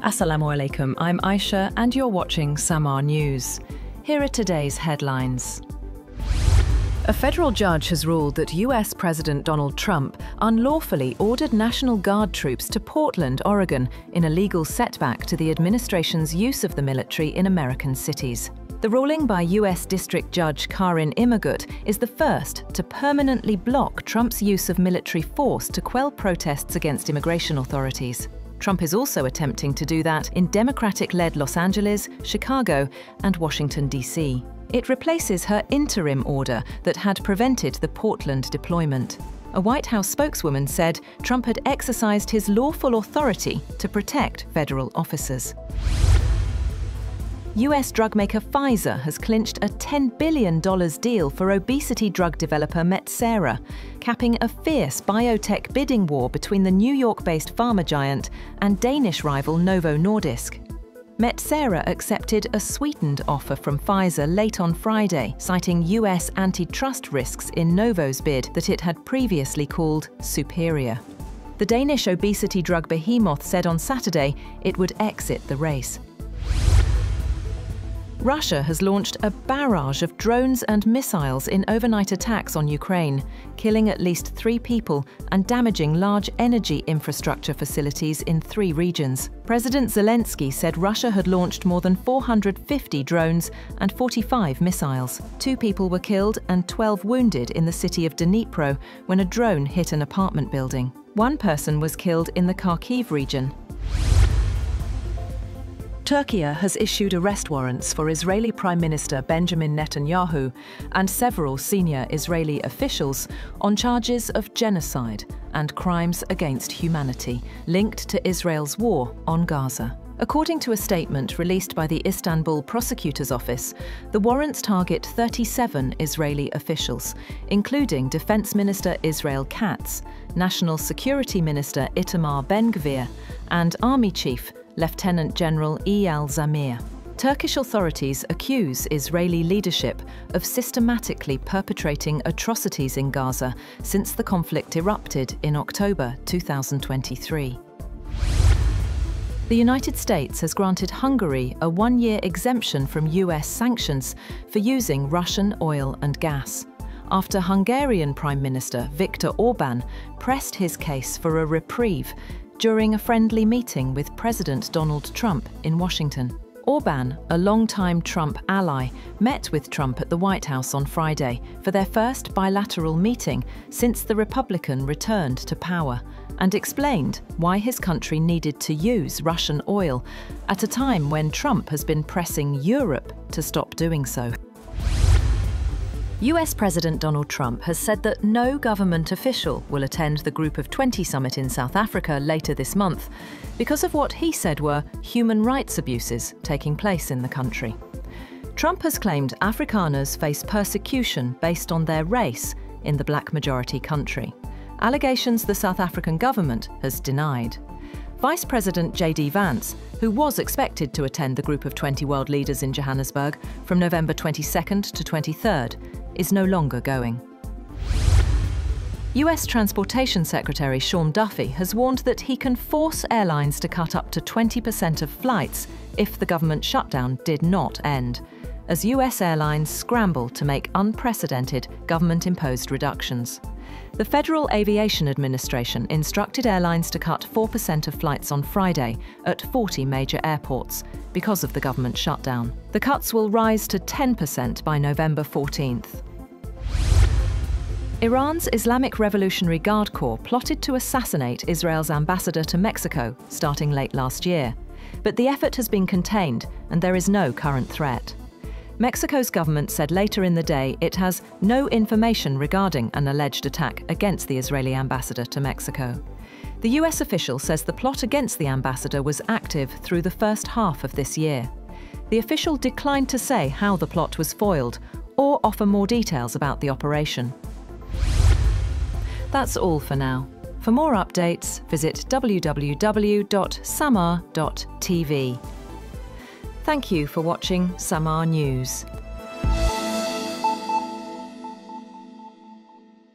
Assalamu alaikum, I'm Aisha and you're watching Samaa News. Here are today's headlines. A federal judge has ruled that US President Donald Trump unlawfully ordered National Guard troops to Portland, Oregon, in a legal setback to the administration's use of the military in American cities. The ruling by US District Judge Karin Immergut is the first to permanently block Trump's use of military force to quell protests against immigration authorities. Trump is also attempting to do that in Democratic-led Los Angeles, Chicago, and Washington, D.C. It replaces her interim order that had prevented the Portland deployment. A White House spokeswoman said Trump had exercised his lawful authority to protect federal officers. US drug maker Pfizer has clinched a $10 billion deal for obesity drug developer Metsera, capping a fierce biotech bidding war between the New York-based pharma giant and Danish rival Novo Nordisk. Metsera accepted a sweetened offer from Pfizer late on Friday, citing US antitrust risks in Novo's bid that it had previously called superior. The Danish obesity drug behemoth said on Saturday it would exit the race. Russia has launched a barrage of drones and missiles in overnight attacks on Ukraine, killing at least 3 people and damaging large energy infrastructure facilities in 3 regions. President Zelensky said Russia had launched more than 450 drones and 45 missiles. 2 people were killed and 12 wounded in the city of Dnipro when a drone hit an apartment building. 1 person was killed in the Kharkiv region. Turkey has issued arrest warrants for Israeli Prime Minister Benjamin Netanyahu and several senior Israeli officials on charges of genocide and crimes against humanity linked to Israel's war on Gaza. According to a statement released by the Istanbul Prosecutor's Office, the warrants target 37 Israeli officials, including Defense Minister Israel Katz, National Security Minister Itamar Ben-Gvir, and Army Chief Lieutenant General Eyal Zamir. Turkish authorities accuse Israeli leadership of systematically perpetrating atrocities in Gaza since the conflict erupted in October 2023. The United States has granted Hungary a 1-year exemption from US sanctions for using Russian oil and gas, after Hungarian Prime Minister Viktor Orban pressed his case for a reprieve during a friendly meeting with President Donald Trump in Washington. Orban, a longtime Trump ally, met with Trump at the White House on Friday for their first bilateral meeting since the Republican returned to power, and explained why his country needed to use Russian oil at a time when Trump has been pressing Europe to stop doing so. US President Donald Trump has said that no government official will attend the Group of 20 summit in South Africa later this month because of what he said were human rights abuses taking place in the country. Trump has claimed Afrikaners face persecution based on their race in the black majority country, allegations the South African government has denied. Vice President J.D. Vance, who was expected to attend the Group of 20 world leaders in Johannesburg from November 22nd to 23rd, is no longer going. US Transportation Secretary Sean Duffy has warned that he can force airlines to cut up to 20% of flights if the government shutdown did not end, as US airlines scramble to make unprecedented government-imposed reductions. The Federal Aviation Administration instructed airlines to cut 4% of flights on Friday at 40 major airports because of the government shutdown. The cuts will rise to 10% by November 14th. Iran's Islamic Revolutionary Guard Corps plotted to assassinate Israel's ambassador to Mexico starting late last year, but the effort has been contained and there is no current threat. Mexico's government said later in the day it has no information regarding an alleged attack against the Israeli ambassador to Mexico. The US official says the plot against the ambassador was active through the first half of this year. The official declined to say how the plot was foiled or offer more details about the operation. That's all for now. For more updates, visit www.samaa.tv. Thank you for watching Samaa News.